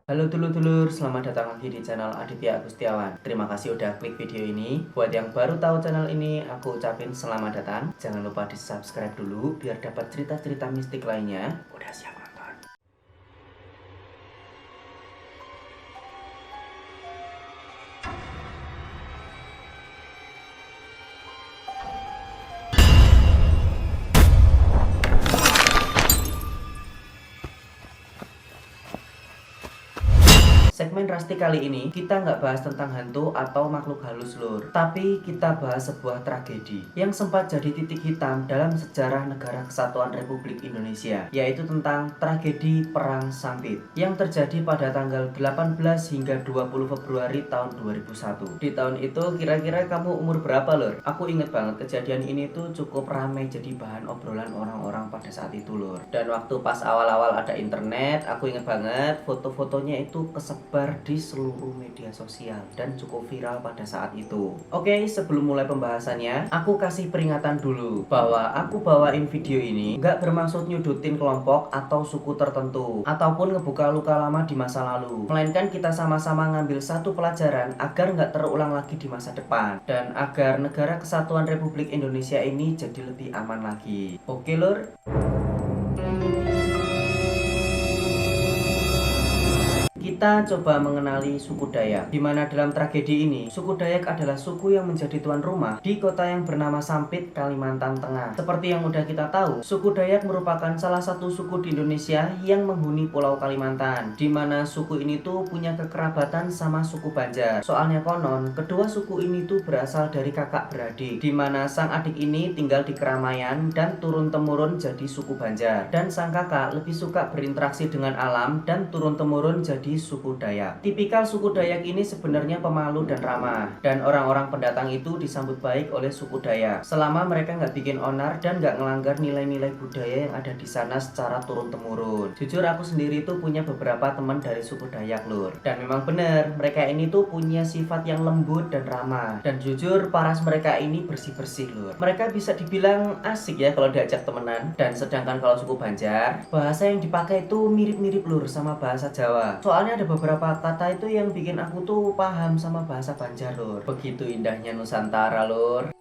Halo dulur-dulur, selamat datang lagi di channel Aditya Agustiawan. Terima kasih udah klik video ini. Buat yang baru tahu channel ini, aku ucapin selamat datang. Jangan lupa di subscribe dulu biar dapat cerita-cerita mistik lainnya. Udah siap nonton? Segmen Rasti kali ini kita nggak bahas tentang hantu atau makhluk halus lur, tapi kita bahas sebuah tragedi yang sempat jadi titik hitam dalam sejarah Negara Kesatuan Republik Indonesia, yaitu tentang tragedi Perang Sampit yang terjadi pada tanggal 18 hingga 20 Februari tahun 2001. Di tahun itu kira-kira kamu umur berapa lur? Aku inget banget kejadian ini tuh cukup ramai jadi bahan obrolan orang-orang pada saat itu lur. Dan waktu pas awal-awal ada internet, aku inget banget foto-fotonya itu kesebar di seluruh media sosial dan cukup viral pada saat itu. Oke, sebelum mulai pembahasannya, aku kasih peringatan dulu bahwa aku bawain video ini nggak bermaksud nyudutin kelompok atau suku tertentu ataupun ngebuka luka lama di masa lalu, melainkan kita sama-sama ngambil satu pelajaran agar nggak terulang lagi di masa depan dan agar Negara Kesatuan Republik Indonesia ini jadi lebih aman lagi. Oke lur? Kita coba mengenali suku Dayak, di mana dalam tragedi ini, suku Dayak adalah suku yang menjadi tuan rumah di kota yang bernama Sampit, Kalimantan Tengah. Seperti yang udah kita tahu, suku Dayak merupakan salah satu suku di Indonesia yang menghuni Pulau Kalimantan, di mana suku ini tuh punya kekerabatan sama suku Banjar. Soalnya konon, kedua suku ini tuh berasal dari kakak beradik, di mana sang adik ini tinggal di keramaian dan turun-temurun jadi suku Banjar, dan sang kakak lebih suka berinteraksi dengan alam dan turun-temurun jadi suku Dayak. Tipikal suku Dayak ini sebenarnya pemalu dan ramah, dan orang-orang pendatang itu disambut baik oleh suku Dayak selama mereka nggak bikin onar dan nggak ngelanggar nilai-nilai budaya yang ada di sana secara turun-temurun. Jujur aku sendiri tuh punya beberapa teman dari suku Dayak lur, dan memang bener mereka ini tuh punya sifat yang lembut dan ramah, dan jujur paras mereka ini bersih-bersih lur. Mereka bisa dibilang asik ya kalau diajak temenan, dan sedangkan kalau suku Banjar, bahasa yang dipakai itu mirip-mirip lur sama bahasa Jawa. Soalnya ada beberapa kata itu yang bikin aku tuh paham sama bahasa Banjar lur. Begitu indahnya Nusantara lur.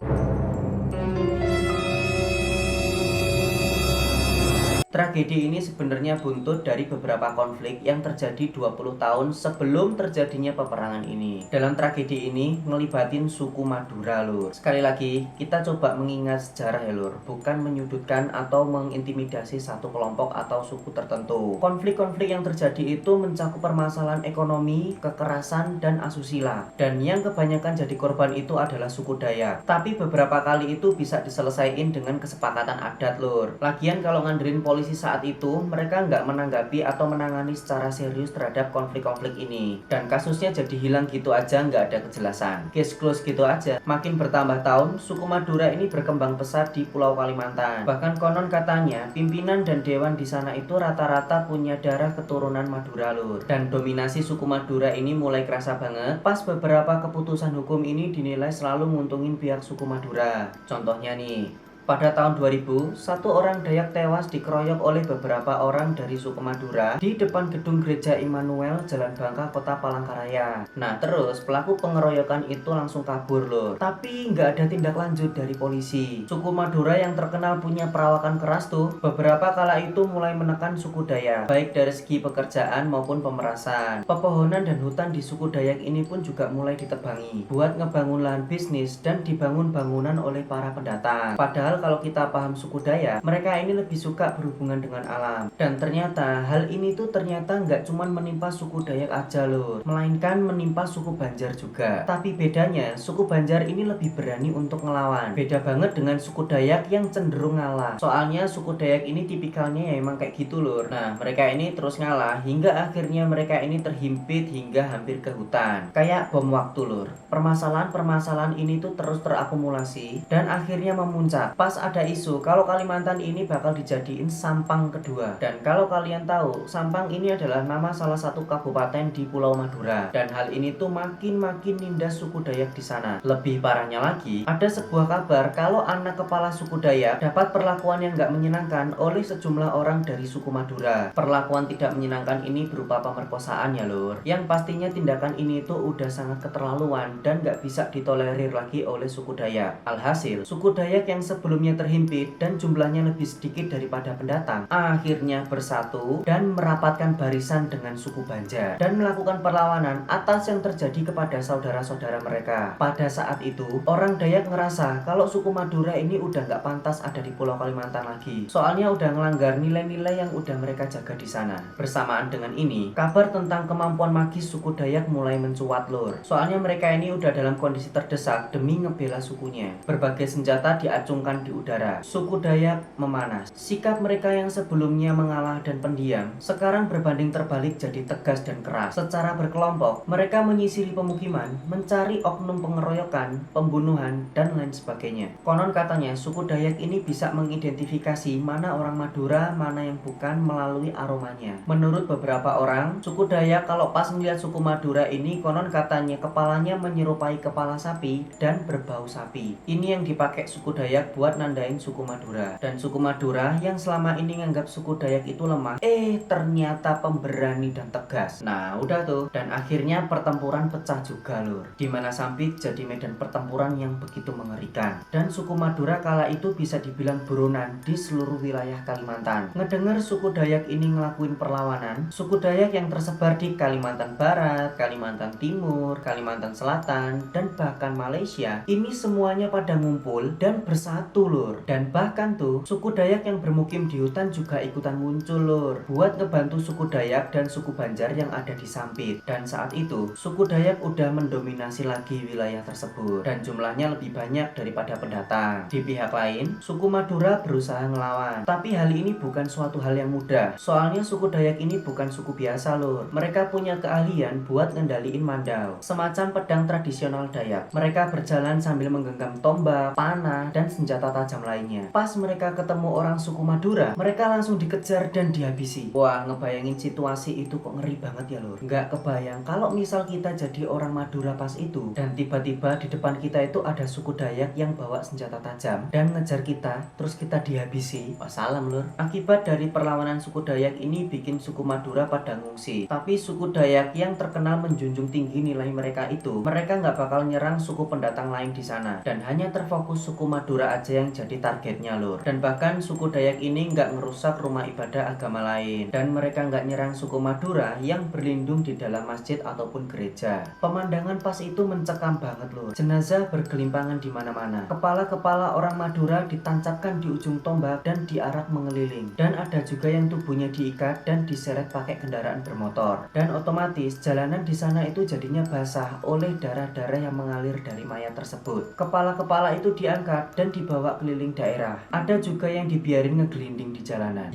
Tragedi ini sebenarnya buntut dari beberapa konflik yang terjadi 20 tahun sebelum terjadinya peperangan ini. Dalam tragedi ini ngelibatin suku Madura lur. Sekali lagi, kita coba mengingat sejarah ya lur, bukan menyudutkan atau mengintimidasi satu kelompok atau suku tertentu. Konflik-konflik yang terjadi itu mencakup permasalahan ekonomi, kekerasan, dan asusila. Dan yang kebanyakan jadi korban itu adalah suku Dayak. Tapi beberapa kali itu bisa diselesaikan dengan kesepakatan adat lur. Lagian kalau ngandelin polisi saat itu, mereka nggak menanggapi atau menangani secara serius terhadap konflik-konflik ini, dan kasusnya jadi hilang gitu aja, nggak ada kejelasan, case close gitu aja. Makin bertambah tahun, suku Madura ini berkembang pesat di Pulau Kalimantan. Bahkan konon katanya pimpinan dan dewan di sana itu rata-rata punya darah keturunan Madura lur, dan dominasi suku Madura ini mulai kerasa banget pas beberapa keputusan hukum ini dinilai selalu nguntungin pihak suku Madura. Contohnya nih, pada tahun 2000, satu orang Dayak tewas dikeroyok oleh beberapa orang dari suku Madura di depan gedung gereja Immanuel, Jalan Bangka, Kota Palangkaraya. Nah terus pelaku pengeroyokan itu langsung kabur loh, tapi nggak ada tindak lanjut dari polisi. Suku Madura yang terkenal punya perawakan keras tuh, beberapa kala itu mulai menekan suku Dayak, baik dari segi pekerjaan maupun pemerasan. Pepohonan dan hutan di suku Dayak ini pun juga mulai ditebangi buat ngebangun lahan bisnis dan dibangun bangunan oleh para pendatang. Padahal kalau kita paham suku Dayak, mereka ini lebih suka berhubungan dengan alam. Dan ternyata hal ini tuh ternyata nggak cuman menimpa suku Dayak aja loh, melainkan menimpa suku Banjar juga. Tapi bedanya, suku Banjar ini lebih berani untuk ngelawan. Beda banget dengan suku Dayak yang cenderung ngalah. Soalnya suku Dayak ini tipikalnya ya emang kayak gitu lur. Nah, mereka ini terus ngalah hingga akhirnya mereka ini terhimpit hingga hampir ke hutan. Kayak bom waktu lur. Permasalahan-permasalahan ini tuh terus terakumulasi dan akhirnya memuncak pas ada isu kalau Kalimantan ini bakal dijadiin Sampang kedua. Dan kalau kalian tahu, Sampang ini adalah nama salah satu kabupaten di Pulau Madura. Dan hal ini tuh makin nindas suku Dayak di sana. Lebih parahnya lagi, ada sebuah kabar kalau anak kepala suku Dayak dapat perlakuan yang nggak menyenangkan oleh sejumlah orang dari suku Madura. Perlakuan tidak menyenangkan ini berupa pemerkosaan ya lur. Yang pastinya tindakan ini tuh udah sangat keterlaluan dan nggak bisa ditolerir lagi oleh suku Dayak. Alhasil, suku Dayak yang sebelumnya terhimpit dan jumlahnya lebih sedikit daripada pendatang, akhirnya bersatu dan merapatkan barisan dengan suku Banjar dan melakukan perlawanan atas yang terjadi kepada saudara-saudara mereka. Pada saat itu, orang Dayak ngerasa kalau suku Madura ini udah nggak pantas ada di Pulau Kalimantan lagi. Soalnya udah ngelanggar nilai-nilai yang udah mereka jaga di sana. Bersamaan dengan ini, kabar tentang kemampuan magis suku Dayak mulai mencuat lur. Soalnya mereka ini udah dalam kondisi terdesak demi ngebela sukunya. Berbagai senjata diacungkan di udara. Suku Dayak memanas. Sikap mereka yang sebelumnya mengalah dan pendiam, sekarang berbanding terbalik jadi tegas dan keras. Secara berkelompok, mereka menyisiri pemukiman, mencari oknum pengeroyokan, pembunuhan, dan lain sebagainya. Konon katanya, suku Dayak ini bisa mengidentifikasi mana orang Madura, mana yang bukan melalui aromanya. Menurut beberapa orang, suku Dayak kalau pas melihat suku Madura ini konon katanya kepalanya menyerupai kepala sapi dan berbau sapi. Ini yang dipakai suku Dayak buat nandain suku Madura. Dan suku Madura yang selama ini nganggap suku Dayak itu lemah, ternyata pemberani dan tegas. Nah udah tuh, dan akhirnya pertempuran pecah juga lur, dimana Sampit jadi medan pertempuran yang begitu mengerikan. Dan suku Madura kala itu bisa dibilang buronan di seluruh wilayah Kalimantan. Ngedenger suku Dayak ini ngelakuin perlawanan, suku Dayak yang tersebar di Kalimantan Barat, Kalimantan Timur, Kalimantan Selatan, dan bahkan Malaysia, ini semuanya pada ngumpul dan bersatu lur. Dan bahkan tuh, suku Dayak yang bermukim di hutan juga ikutan muncul lur, buat ngebantu suku Dayak dan suku Banjar yang ada di Sampit. Dan saat itu, suku Dayak udah mendominasi lagi wilayah tersebut, dan jumlahnya lebih banyak daripada pendatang. Di pihak lain, suku Madura berusaha ngelawan, tapi hal ini bukan suatu hal yang mudah. Soalnya suku Dayak ini bukan suku biasa lur. Mereka punya keahlian buat ngendaliin mandau, semacam pedang tradisional Dayak. Mereka berjalan sambil menggenggam tombak, panah, dan senjata tajam lainnya. Pas mereka ketemu orang suku Madura, mereka langsung dikejar dan dihabisi. Wah, ngebayangin situasi itu kok ngeri banget ya lur. Nggak kebayang kalau misal kita jadi orang Madura pas itu, dan tiba-tiba di depan kita itu ada suku Dayak yang bawa senjata tajam dan ngejar kita, terus kita dihabisi. Wah, salam lur. Akibat dari perlawanan suku Dayak ini bikin suku Madura pada ngungsi. Tapi suku Dayak yang terkenal menjunjung tinggi nilai mereka itu, mereka nggak bakal nyerang suku pendatang lain di sana, dan hanya terfokus suku Madura aja yang jadi targetnya lur. Dan bahkan suku Dayak ini nggak ngerusak rumah ibadah agama lain, dan mereka nggak nyerang suku Madura yang berlindung di dalam masjid ataupun gereja. Pemandangan pas itu mencekam banget lur. Jenazah bergelimpangan di mana-mana. Kepala-kepala orang Madura ditancapkan di ujung tombak dan diarak mengeliling. Dan ada juga yang tubuhnya diikat dan diseret pakai kendaraan bermotor. Dan otomatis jalanan di sana itu jadinya basah oleh darah-darah yang mengalir dari mayat tersebut. Kepala-kepala itu diangkat dan dibawa keliling daerah. Ada juga yang dibiarin ngegelinding di jalanan.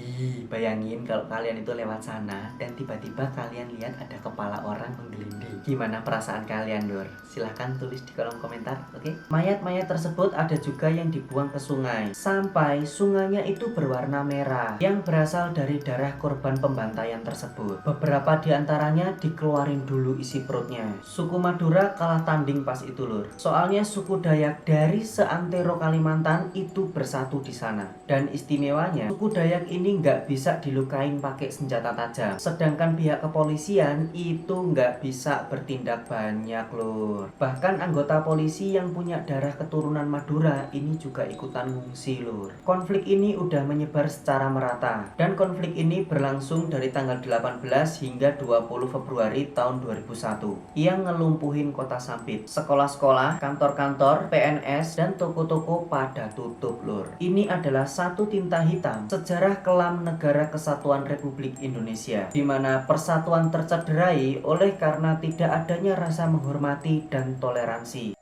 Bayangin kalau kalian itu lewat sana dan tiba-tiba kalian lihat ada kepala orang menggelinding. Gimana perasaan kalian lur? Silahkan tulis di kolom komentar, oke? Mayat-mayat tersebut ada juga yang dibuang ke sungai, sampai sungainya itu berwarna merah, yang berasal dari darah korban pembantaian tersebut. Beberapa diantaranya dikeluarin dulu isi perutnya. Suku Madura kalah tanding pas itu lur. Soalnya suku Dayak dari seantero Kalimantan itu bersatu di sana. Dan istimewanya, suku Dayak ini nggak bisa dilukain pakai senjata tajam. Sedangkan pihak kepolisian itu nggak bisa bertindak banyak lur. Bahkan anggota polisi yang punya darah keturunan Madura ini juga ikutan ngungsi lur. Konflik ini udah menyebar secara merata, dan konflik ini berlangsung dari tanggal 18 hingga 20 Februari tahun 2001 yang ngelumpuhin kota Sampit. Sekolah-sekolah, kantor-kantor, PNS, dan toko-toko pada tutup lur. Ini adalah satu tinta hitam sejarah kelam negara kesatuan Republik Indonesia, di mana persatuan tercederai oleh karena tidak adanya rasa menghormati dan toleransi.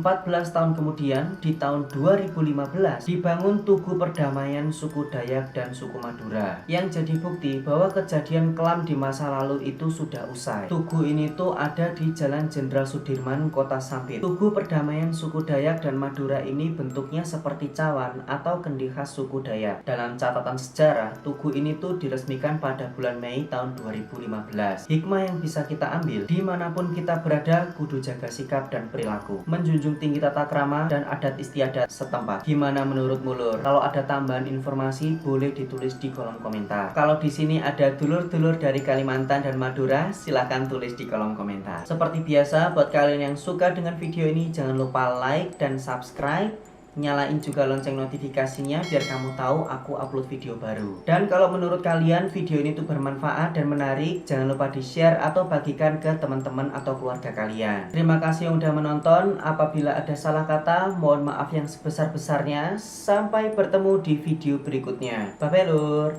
14 tahun kemudian, di tahun 2015, dibangun Tugu Perdamaian Suku Dayak dan Suku Madura, yang jadi bukti bahwa kejadian kelam di masa lalu itu sudah usai. Tugu ini tuh ada di Jalan Jenderal Sudirman, Kota Sampit. Tugu Perdamaian Suku Dayak dan Madura ini bentuknya seperti cawan atau kendi khas suku Dayak. Dalam catatan sejarah, tugu ini tuh diresmikan pada bulan Mei tahun 2015. Hikmah yang bisa kita ambil, dimanapun kita berada, kudu jaga sikap dan perilaku, menjunjung tinggi tata krama dan adat istiadat setempat. Gimana menurut Mulur? Kalau ada tambahan informasi boleh ditulis di kolom komentar. Kalau di sini ada dulur-dulur dari Kalimantan dan Madura, silahkan tulis di kolom komentar. Seperti biasa, buat kalian yang suka dengan video ini, jangan lupa like dan subscribe. Nyalain juga lonceng notifikasinya biar kamu tahu aku upload video baru. Dan kalau menurut kalian video ini tuh bermanfaat dan menarik, jangan lupa di share atau bagikan ke teman-teman atau keluarga kalian. Terima kasih yang udah menonton. Apabila ada salah kata, mohon maaf yang sebesar-besarnya. Sampai bertemu di video berikutnya. Bye bye lur.